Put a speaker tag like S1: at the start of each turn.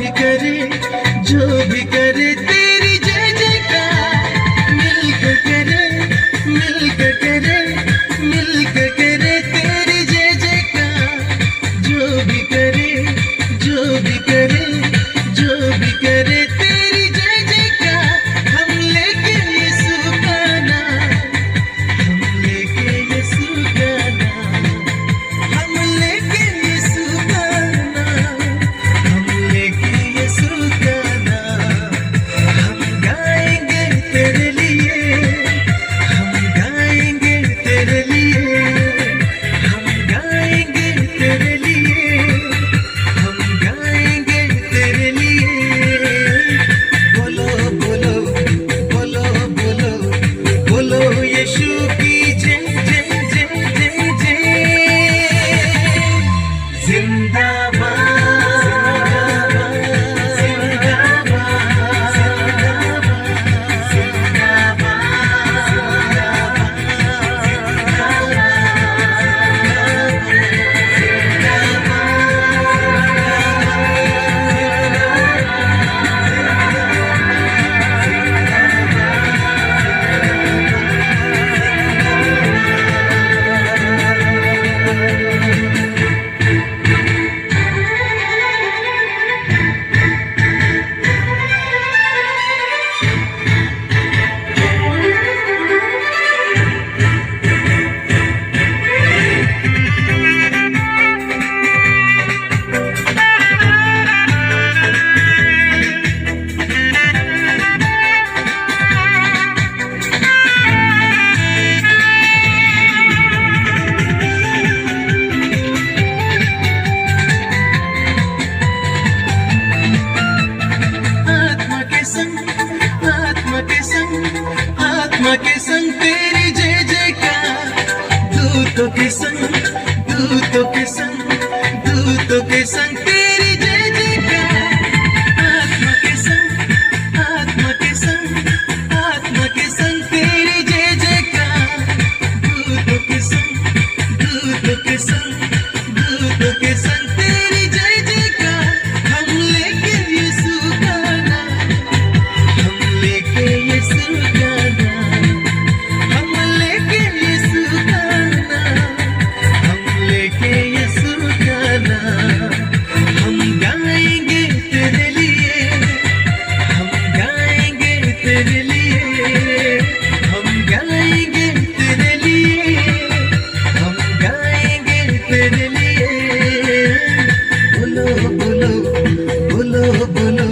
S1: भी करे, जो भी करे तेरी जय जयकार। मिलकर करे, मिलकर करे, मिलकर करे तेरी जय जयकार। जो भी करे, जो भी करे, जो भी करे तेरी जय जयकार। हम लेके यीशु का नाम, हम लेके यीशु का नाम, हम लेके यीशु का नाम, हम लेके यीशु का नाम। हम गाएंगे तेरे लिए, हम गाएंगे तेरे लिए, हम गाएंगे तेरे लिए, हम गाएंगे तेरे लिए। बोलो बोलो बोलो बोलो बोलो यीशु की जय जय जय जय जय। जिंदाबाद जिंदाबाद आत्मा के संग तेरी जय जयकार। दूतों के संग, दूतों के संग, दूतों के संग तेरी जय जयकार। आत्मा के संग, आत्मा के संग, आत्मा के संग तेरी जय जयकार। दूतों के संग, दूतों के संग, दूतों के संग तेरी जय जयकार। हम लेके यीशु का नाम, हम लेके यीशु का नाम, हम लेके यीशु का नाम, हम लेके यीशु का नाम। हम गाएंगे तेरे लिए, हम गाएंगे तेरे लिए, हम गाएंगे तेरे लिए, हम गाएंगे तेरे लिए। बोलो बोलो बोलो बोलो